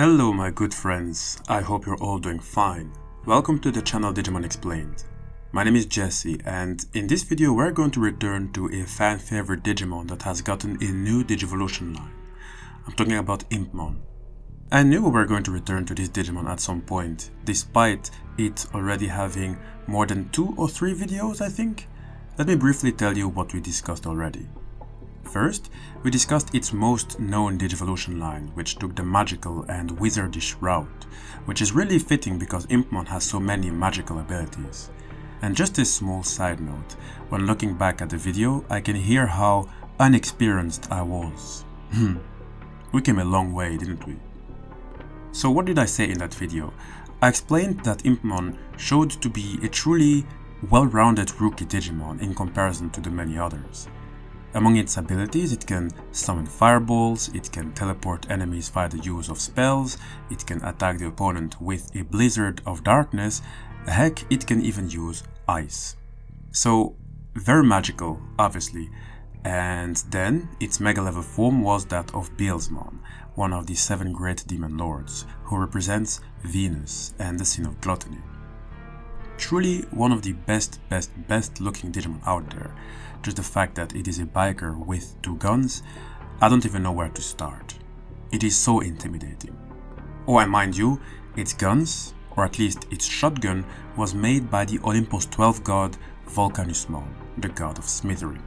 Hello my good friends, I hope you're all doing fine. Welcome to the channel Digimon Explained. My name is Jesse and in this video we're going to return to a fan favorite Digimon that has gotten a new Digivolution line. I'm talking about IMPMON. I knew we were going to return to this Digimon at some point, despite it already having more than 2 or 3 videos I think. Let me briefly tell you what we discussed already. First, we discussed its most known Digivolution line, which took the magical and wizardish route, which is really fitting because IMPMON has so many magical abilities. And just a small side note, when looking back at the video, I can hear how unexperienced I was. We came a long way, didn't we? So what did I say in that video? I explained that IMPMON showed to be a truly well-rounded rookie Digimon in comparison to the many others. Among its abilities, it can summon fireballs, it can teleport enemies via the use of spells, it can attack the opponent with a blizzard of darkness, heck, it can even use ice. So, very magical, obviously. And then, its mega level form was that of BEELZEMON, one of the 7 great demon lords, who represents Venus and the sin of gluttony. Truly one of the best looking Digimon out there. Just the fact that it is a biker with 2 guns, I don't even know where to start. It is so intimidating. Oh, and mind you, its guns, or at least its shotgun, was made by the Olympus 12 god Volcanusmon, the god of smithery.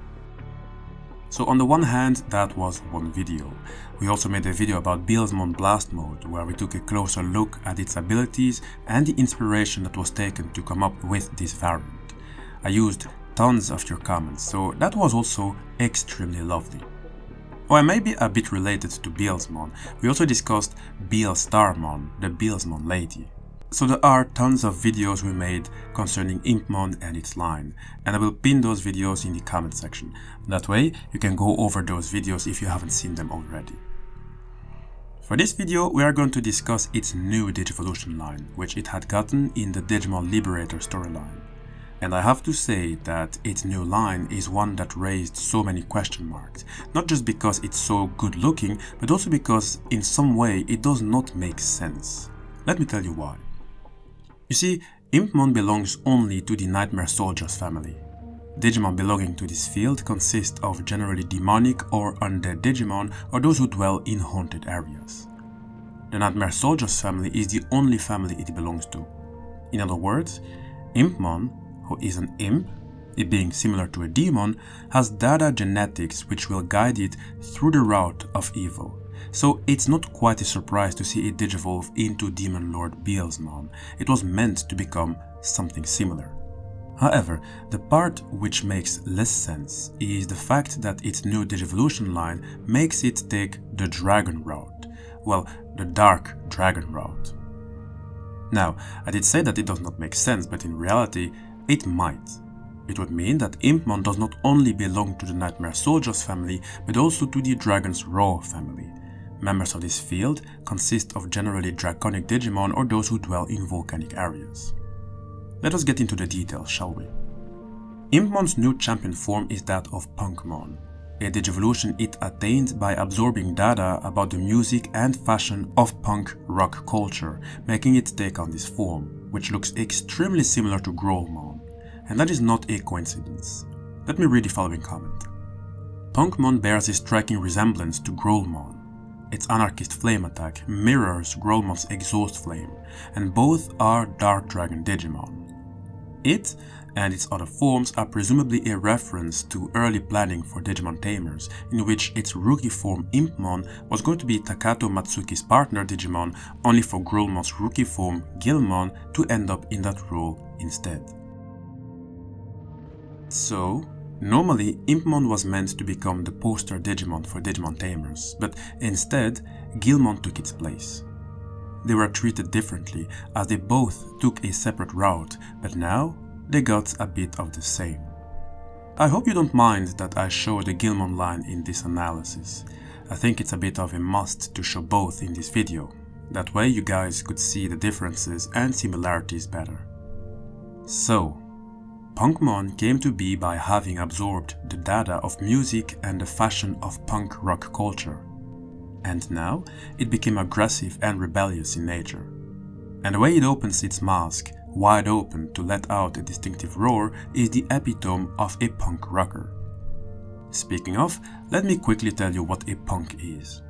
So on the one hand, that was one video. We also made a video about BEELZEMON Blast Mode, where we took a closer look at its abilities and the inspiration that was taken to come up with this variant. I used tons of your comments, so that was also extremely lovely. Oh, and maybe a bit related to BEELZEMON, we also discussed BEELSTARMON, the BEELZEMON lady. So there are tons of videos we made concerning IMPMON and its line, and I will pin those videos in the comment section. That way you can go over those videos if you haven't seen them already. For this video we are going to discuss its new Digivolution line, which it had gotten in the Digimon Liberator storyline. And I have to say that its new line is one that raised so many question marks, not just because it's so good looking, but also because in some way it does not make sense. Let me tell you why. You see, IMPMON belongs only to the Nightmare Soldiers family. Digimon belonging to this field consist of generally demonic or undead Digimon, or those who dwell in haunted areas. The Nightmare Soldiers family is the only family it belongs to. In other words, IMPMON, who is an imp, a being similar to a demon, has Dada genetics which will guide it through the route of evil. So it's not quite a surprise to see it digivolve into Demon Lord BEELZEMON. It was meant to become something similar. However, the part which makes less sense is the fact that its new Digivolution line makes it take the dragon route. Well, the dark dragon route. Now, I did say that it does not make sense, but in reality, it might. It would mean that IMPMON does not only belong to the Nightmare Soldiers family, but also to the Dragon's Roar family. Members of this field consist of generally draconic Digimon or those who dwell in volcanic areas. Let us get into the details, shall we? IMPMON's new champion form is that of Punkmon, a Digivolution it attained by absorbing data about the music and fashion of punk rock culture, making it take on this form, which looks extremely similar to WARGROWLMON, and that is not a coincidence. Let me read the following comment. Punkmon bears a striking resemblance to WARGROWLMON. Its anarchist flame attack mirrors WARGROWLMON's exhaust flame, and both are Dark Dragon Digimon. It and its other forms are presumably a reference to early planning for Digimon Tamers, in which its rookie form IMPMON was going to be Takato Matsuki's partner Digimon, only for WARGROWLMON's rookie form GUILMON to end up in that role instead. So, normally, IMPMON was meant to become the poster Digimon for Digimon Tamers, but instead, GUILMON took its place. They were treated differently, as they both took a separate route, but now they got a bit of the same. I hope you don't mind that I show the GUILMON line in this analysis. I think it's a bit of a must to show both in this video. That way you guys could see the differences and similarities better. So, Punkmon came to be by having absorbed the data of music and the fashion of punk rock culture. and now it became aggressive and rebellious in nature. And the way it opens its mask wide open to let out a distinctive roar is the epitome of a punk rocker. Speaking of, let me quickly tell you what a punk is.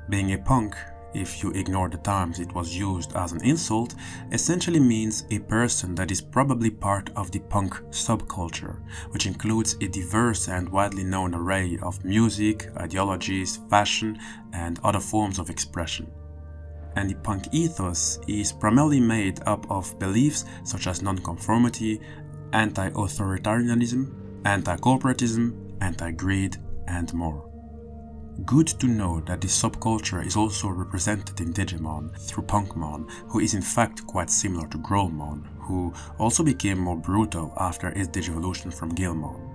Being a punk, if you ignore the times it was used as an insult, essentially means a person that is probably part of the punk subculture, which includes a diverse and widely known array of music, ideologies, fashion, and other forms of expression. And the punk ethos is primarily made up of beliefs such as nonconformity, anti-authoritarianism, anti-corporatism, anti-greed, and more. Good to know that this subculture is also represented in Digimon through Punkmon, who is in fact quite similar to GUILMON, who also became more brutal after its digivolution from GUILMON.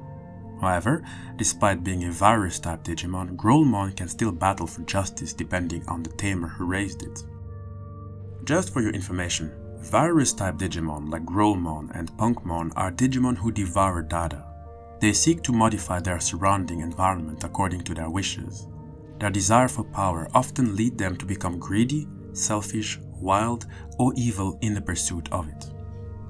However, despite being a virus-type Digimon, GUILMON can still battle for justice depending on the tamer who raised it. Just for your information, virus-type Digimon like GUILMON and Punkmon are Digimon who devour data. They seek to modify their surrounding environment according to their wishes. Their desire for power often lead them to become greedy, selfish, wild, or evil in the pursuit of it.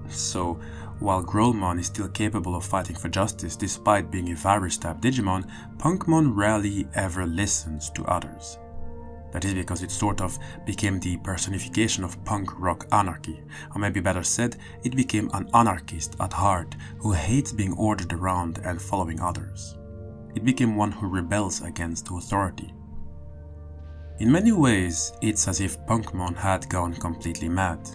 So, while GUILMON is still capable of fighting for justice despite being a virus-type Digimon, Punkmon rarely ever listens to others. That is because it sort of became the personification of punk rock anarchy, or maybe better said, it became an anarchist at heart who hates being ordered around and following others. It became one who rebels against authority. In many ways, it's as if Punkmon had gone completely mad.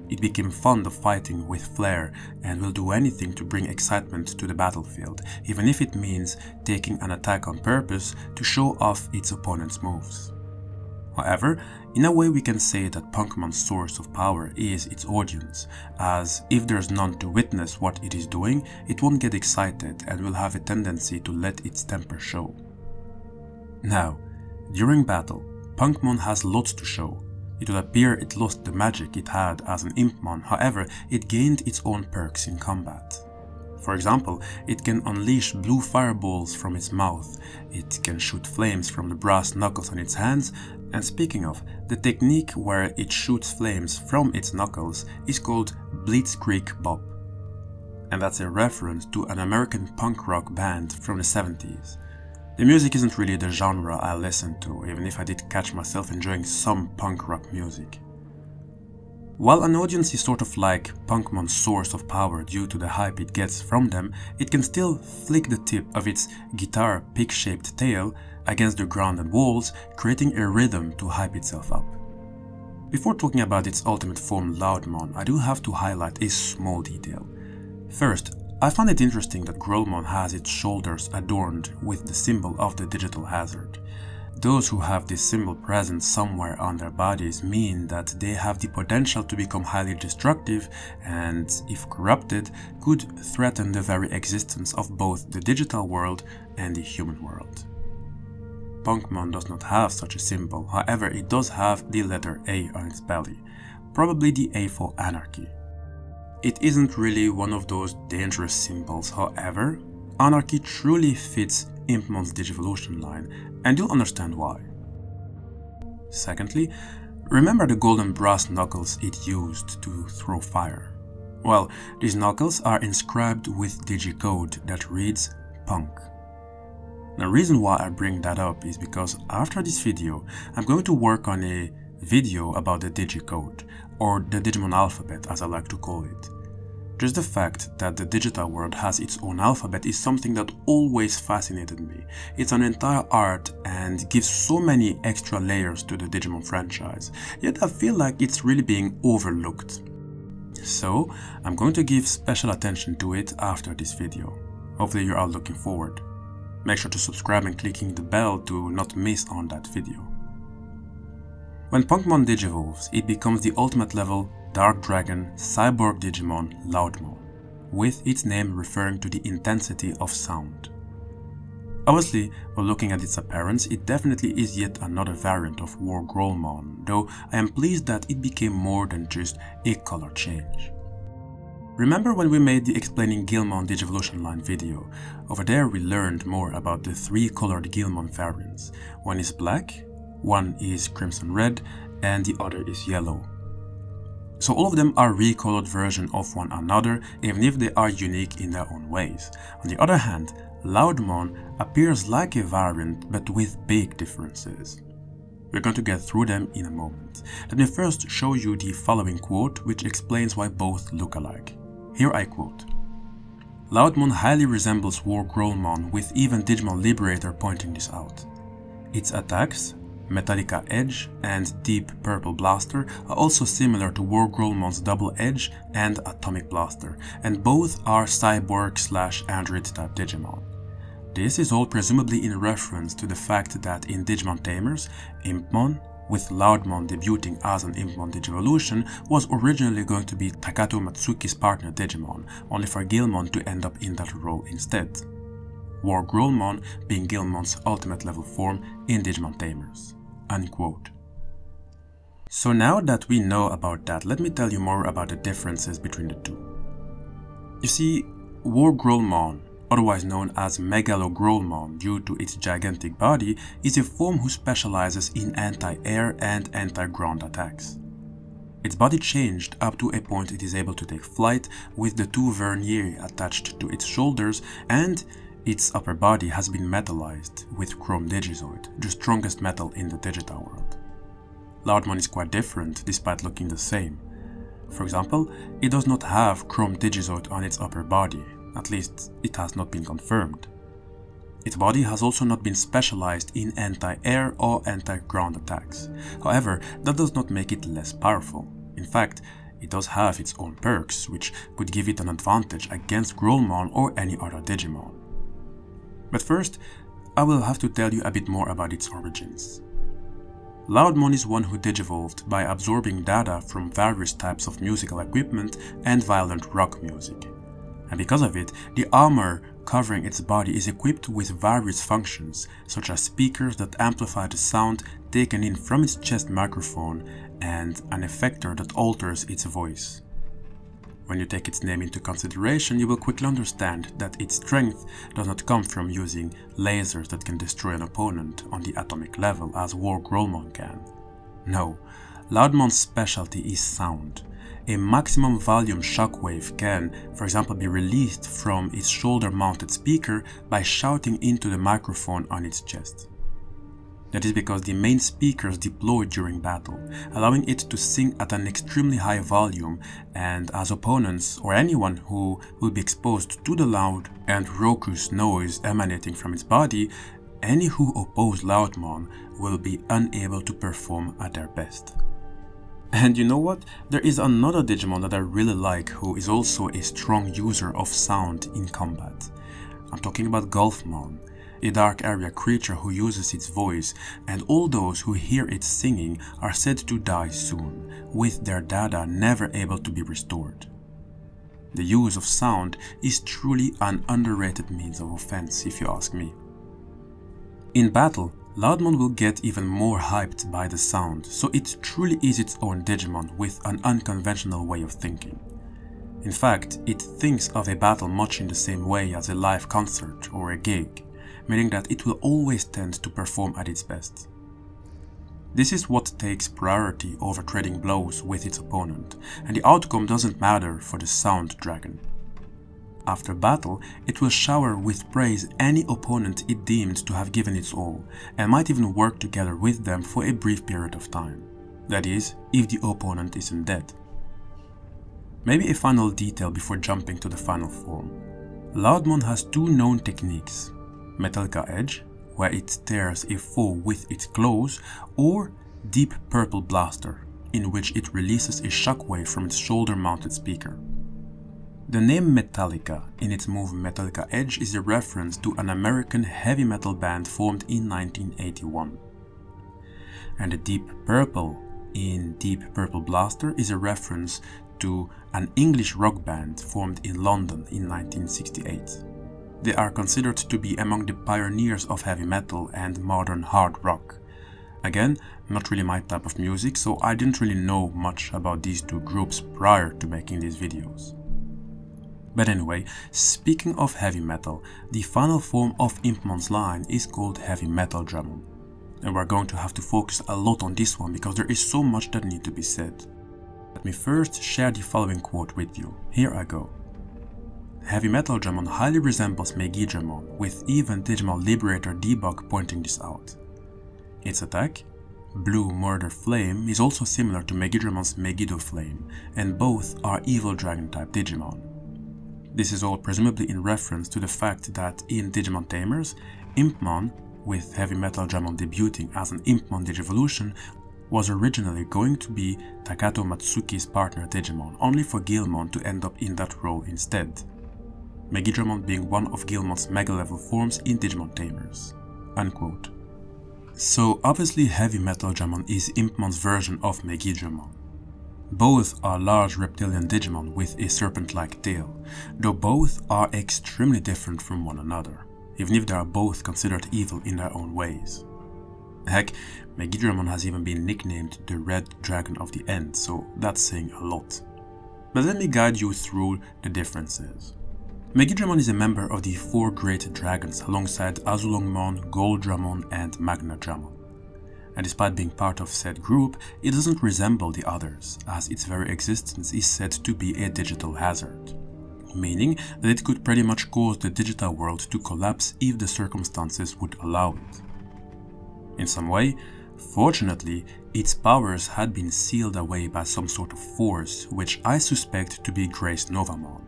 It became fond of fighting with flair and will do anything to bring excitement to the battlefield, even if it means taking an attack on purpose to show off its opponent's moves. However, in a way we can say that Punkmon's source of power is its audience, as if there's none to witness what it is doing, it won't get excited and will have a tendency to let its temper show. Now, during battle, Punkmon has lots to show. It would appear it lost the magic it had as an IMPMON, however, it gained its own perks in combat. For example, it can unleash blue fireballs from its mouth, it can shoot flames from the brass knuckles on its hands, and speaking of, the technique where it shoots flames from its knuckles is called Blitzkrieg Bop. And that's a reference to an American punk rock band from the 70s. The music isn't really the genre I listen to, even if I did catch myself enjoying some punk rock music. While an audience is sort of like Punkmon's source of power due to the hype it gets from them, it can still flick the tip of its guitar pick-shaped tail against the ground and walls, creating a rhythm to hype itself up. Before talking about its ultimate form LOUDMON, I do have to highlight a small detail. First, I find it interesting that GUILMON has its shoulders adorned with the symbol of the digital hazard. Those who have this symbol present somewhere on their bodies mean that they have the potential to become highly destructive and, if corrupted, could threaten the very existence of both the digital world and the human world. Punkmon does not have such a symbol, however it does have the letter A on its belly, probably the A for anarchy. It isn't really one of those dangerous symbols, however, anarchy truly fits IMPMON's Digivolution line, and you'll understand why. Secondly, remember the golden brass knuckles it used to throw fire? Well, these knuckles are inscribed with digicode that reads Punk. The reason why I bring that up is because after this video, I'm going to work on a video about the digicode, or the Digimon alphabet as I like to call it. Just the fact that the digital world has its own alphabet is something that always fascinated me. It's an entire art and gives so many extra layers to the Digimon franchise, yet I feel like it's really being overlooked. So, I'm going to give special attention to it after this video. Hopefully you're all looking forward. Make sure to subscribe and clicking the bell to not miss on that video. When Punkmon digivolves, it becomes the ultimate level Dark Dragon Cyborg Digimon LOUDMON, with its name referring to the intensity of sound. Obviously, while looking at its appearance, it definitely is yet another variant of WARGROWLMON, though I am pleased that it became more than just a color change. Remember when we made the Explaining GUILMON Digivolution Line video? Over there we learned more about the 3 colored GUILMON variants. One is black, One is crimson red and the other is yellow. So all of them are recolored versions of one another, even if they are unique in their own ways. On the other hand, LOUDMON appears like a variant but with big differences. We're going to get through them in a moment. Let me first show you the following quote, which explains why both look alike. Here I quote: "LOUDMON highly resembles WARGROWLMON, with even Digimon Liberator pointing this out. Its attacks, Metallica Edge and Deep Purple Blaster, are also similar to WARGROWLMON's Double Edge and Atomic Blaster, and both are cyborg/android type Digimon. This is all presumably in reference to the fact that in Digimon Tamers, IMPMON, with LOUDMON debuting as an IMPMON Digivolution, was originally going to be Takato Matsuki's partner Digimon, only for GUILMON to end up in that role instead. WARGROWLMON being GUILMON's ultimate level form in Digimon Tamers." Unquote. So now that we know about that, let me tell you more about the differences between the two. You see, WARGROWLMON, otherwise known as MegaLoGrowlmon due to its gigantic body, is a form who specializes in anti-air and anti-ground attacks. Its body changed up to a point it is able to take flight with the two verniers attached to its shoulders, and its upper body has been metallized with Chrome Digizoid, the strongest metal in the Digital world. LOUDMON is quite different despite looking the same. For example, it does not have Chrome Digizoid on its upper body. At least, it has not been confirmed. Its body has also not been specialized in anti-air or anti-ground attacks. However, that does not make it less powerful. In fact, it does have its own perks, which could give it an advantage against Growlmon or any other Digimon. But first, I will have to tell you a bit more about its origins. LOUDMON is one who digivolved by absorbing data from various types of musical equipment and violent rock music. And because of it, the armor covering its body is equipped with various functions, such as speakers that amplify the sound taken in from its chest microphone and an effector that alters its voice. When you take its name into consideration, you will quickly understand that its strength does not come from using lasers that can destroy an opponent on the atomic level as WARGROWLMON can. No, LOUDMON's specialty is sound. A maximum volume shockwave can, for example, be released from its shoulder-mounted speaker by shouting into the microphone on its chest. That is because the main speakers deploy during battle, allowing it to sing at an extremely high volume, and as opponents or anyone who will be exposed to the loud and raucous noise emanating from its body, any who oppose LOUDMON will be unable to perform at their best. And you know what? There is another Digimon that I really like who is also a strong user of sound in combat. I'm talking about GUILMON, a dark area creature who uses its voice, and all those who hear it singing are said to die soon, with their data never able to be restored. The use of sound is truly an underrated means of offense, if you ask me. In battle, LOUDMON will get even more hyped by the sound, so it truly is its own Digimon with an unconventional way of thinking. In fact, it thinks of a battle much in the same way as a live concert or a gig, meaning that it will always tend to perform at its best. This is what takes priority over trading blows with its opponent, and the outcome doesn't matter for the Sound Dragon. After battle, it will shower with praise any opponent it deemed to have given its all, and might even work together with them for a brief period of time. That is, if the opponent isn't dead. Maybe a final detail before jumping to the final form. LOUDMON has two known techniques: Metallica Edge, where it tears a foe with its claws, or Deep Purple Blaster, in which it releases a shockwave from its shoulder-mounted speaker. The name Metallica in its move Metallica Edge is a reference to an American heavy metal band formed in 1981. And the Deep Purple in Deep Purple Blaster is a reference to an English rock band formed in London in 1968. They are considered to be among the pioneers of heavy metal and modern hard rock. Again, not really my type of music, so I didn't really know much about these two groups prior to making these videos. But anyway, speaking of heavy metal, the final form of IMPMON's line is called HEAVYMETALDRAMON. and we're going to have to focus a lot on this one because there is so much that needs to be said. Let me first share the following quote with you. Here I go. HEAVYMETALDRAMON highly resembles MEGIDRAMON, with even Digimon Liberator debug pointing this out. Its attack, Blue Murder Flame, is also similar to MEGIDRAMON's Megiddo Flame, and both are evil dragon type Digimon. This is all presumably in reference to the fact that in Digimon Tamers, IMPMON, with HEAVYMETALDRAMON debuting as an IMPMON Digivolution, was originally going to be Takato Matsuki's partner Digimon, only for GUILMON to end up in that role instead. MEGIDRAMON being one of GUILMON's mega-level forms in Digimon Tamers." Unquote. So obviously HEAVYMETALDRAMON is IMPMON's version of MEGIDRAMON. Both are large reptilian Digimon with a serpent-like tail, though both are extremely different from one another, even if they are both considered evil in their own ways. Heck, MEGIDRAMON has even been nicknamed the Red Dragon of the End, so that's saying a lot. But let me guide you through the differences. MEGIDRAMON is a member of the 4 Great Dragons alongside AZULONGMON, GOLDRAMON and MAGNADRAMON. And despite being part of said group, it doesn't resemble the others, as its very existence is said to be a digital hazard, meaning that it could pretty much cause the digital world to collapse if the circumstances would allow it. In some way, fortunately, its powers had been sealed away by some sort of force, which I suspect to be Grace Novamon.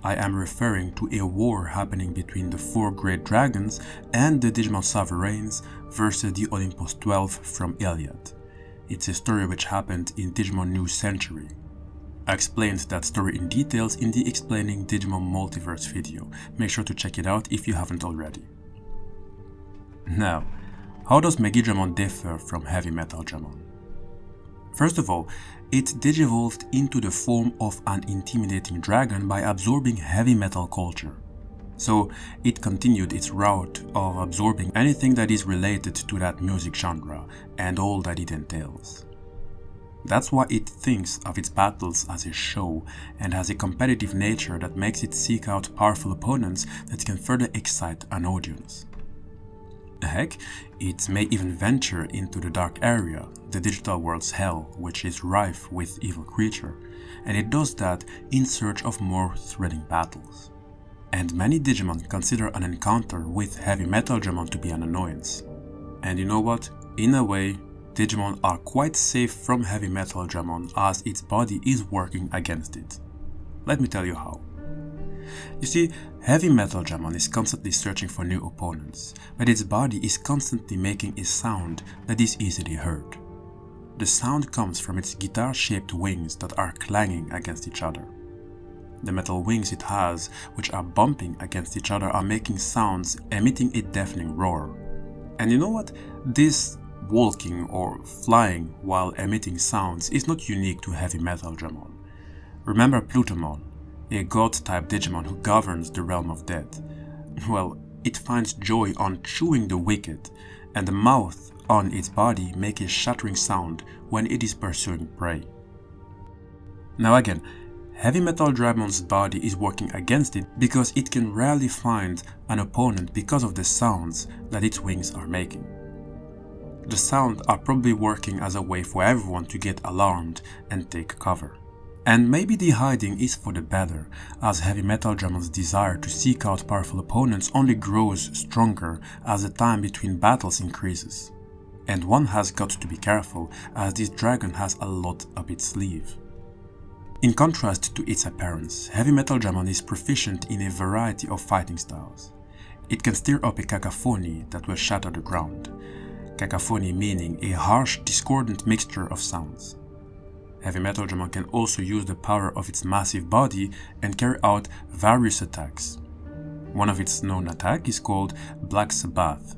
I am referring to a war happening between the 4 Great Dragons and the Digimon Sovereigns versus the Olympus 12 from Iliad. It's a story which happened in Digimon New Century. I explained that story in details in the Explaining Digimon Multiverse video. Make sure to check it out if you haven't already. Now, how does MEGIDRAMON differ from HEAVYMETALDRAMON? First of all, it digivolved into the form of an intimidating dragon by absorbing heavy metal culture. So it continued its route of absorbing anything that is related to that music genre and all that it entails. That's why it thinks of its battles as a show and has a competitive nature that makes it seek out powerful opponents that can further excite an audience. Heck, it may even venture into the dark area, the digital world's hell, which is rife with evil creatures, and it does that in search of more thrilling battles. And many Digimon consider an encounter with HEAVYMETALDRAMON to be an annoyance. And you know what? In a way, Digimon are quite safe from HEAVYMETALDRAMON as its body is working against it. Let me tell you how. You see, HEAVYMETALDRAMON is constantly searching for new opponents, but its body is constantly making a sound that is easily heard. The sound comes from its guitar-shaped wings that are clanging against each other. The metal wings it has, which are bumping against each other, are making sounds, emitting a deafening roar. And you know what? This walking or flying while emitting sounds is not unique to HEAVYMETALDRAMON. Remember Plutomon, a god-type Digimon who governs the realm of dead? Well, it finds joy on chewing the wicked, and the mouth on its body make a shattering sound when it is pursuing prey. Now again, HEAVYMETALDRAMON's body is working against it because it can rarely find an opponent because of the sounds that its wings are making. The sounds are probably working as a way for everyone to get alarmed and take cover. And maybe the hiding is for the better, as HEAVYMETALDRAMON's desire to seek out powerful opponents only grows stronger as the time between battles increases. And one has got to be careful, as this dragon has a lot up its sleeve. In contrast to its appearance, HEAVYMETALDRAMON is proficient in a variety of fighting styles. It can stir up a cacophony that will shatter the ground. Cacophony meaning a harsh, discordant mixture of sounds. HEAVYMETALDRAMON can also use the power of its massive body and carry out various attacks. One of its known attacks is called Black Sabbath,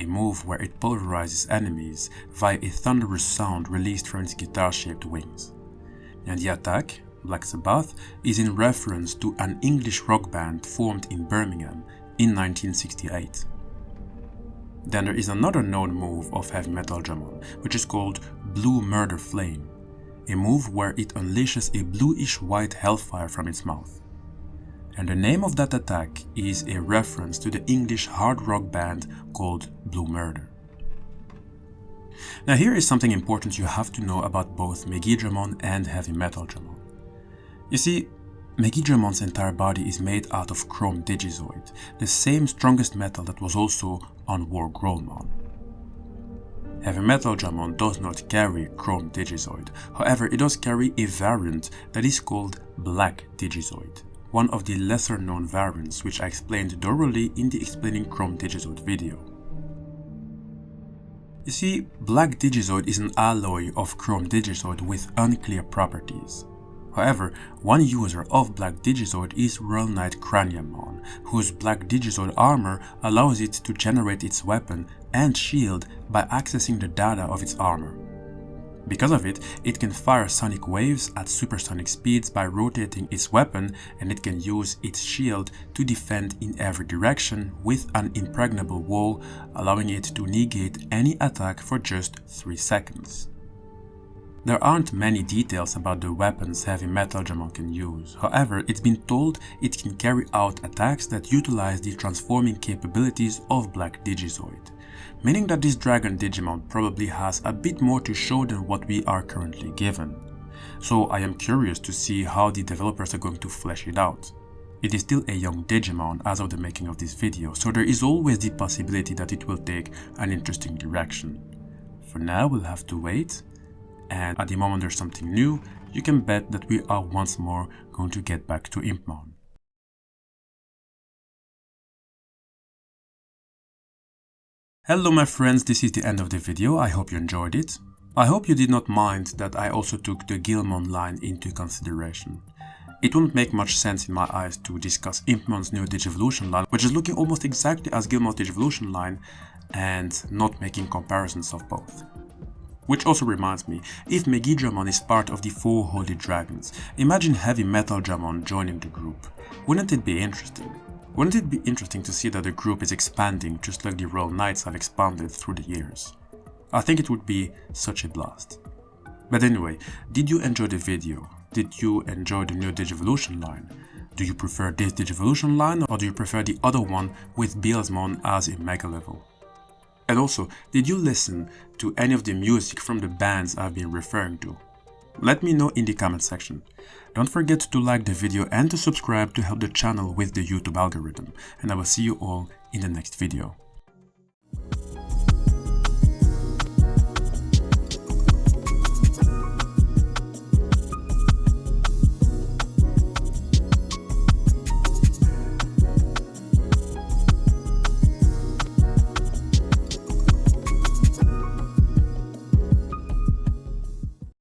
a move where it pulverizes enemies via a thunderous sound released from its guitar-shaped wings. And the attack, Black Sabbath, is in reference to an English rock band formed in Birmingham in 1968. Then there is another known move of HEAVYMETALDRAMON, which is called Blue Murder Flame, a move where it unleashes a bluish-white hellfire from its mouth. And the name of that attack is a reference to the English hard rock band called Blue Murder. Now here is something important you have to know about both MEGIDRAMON and HEAVYMETALDRAMON. You see, MEGIDRAMON's entire body is made out of chrome digizoid, the same strongest metal that was also on WARGROWLMON. HEAVYMETALDRAMON does not carry chrome digizoid, however it does carry a variant that is called black digizoid, one of the lesser known variants which I explained thoroughly in the explaining chrome digizoid video. You see, black digizoid is an alloy of chrome digizoid with unclear properties. However, one user of black digizoid is KNIGHT, whose black digizoid armor allows it to generate its weapon and shield by accessing the data of its armor. Because of it, it can fire sonic waves at supersonic speeds by rotating its weapon, and it can use its shield to defend in every direction with an impregnable wall, allowing it to negate any attack for just 3 seconds. There aren't many details about the weapons HEAVYMETALDRAMON can use, however it's been told it can carry out attacks that utilize the transforming capabilities of black digizoid, meaning that this Dragon Digimon probably has a bit more to show than what we are currently given. So I am curious to see how the developers are going to flesh it out. It is still a young Digimon as of the making of this video, so there is always the possibility that it will take an interesting direction. For now we'll have to wait. And at the moment there's something new, you can bet that we are once more going to get back to IMPMON. Hello my friends, this is the end of the video. I hope you enjoyed it. I hope you did not mind that I also took the GUILMON line into consideration. It wouldn't make much sense in my eyes to discuss IMPMON's new Digivolution line, which is looking almost exactly as GUILMON's Digivolution line, and not making comparisons of both. Which also reminds me, if MEGIDRAMON is part of the 4 Holy Dragons, imagine HEAVYMETALDRAMON joining the group. Wouldn't it be interesting? Wouldn't it be interesting to see that the group is expanding just like the Royal Knights have expanded through the years? I think it would be such a blast. But anyway, did you enjoy the video? Did you enjoy the new Digivolution line? Do you prefer this Digivolution line, or do you prefer the other one with BEELZEMON as a mega level? And also, did you listen to any of the music from the bands I've been referring to? Let me know in the comment section. Don't forget to like the video and to subscribe to help the channel with the YouTube algorithm, and I will see you all in the next video.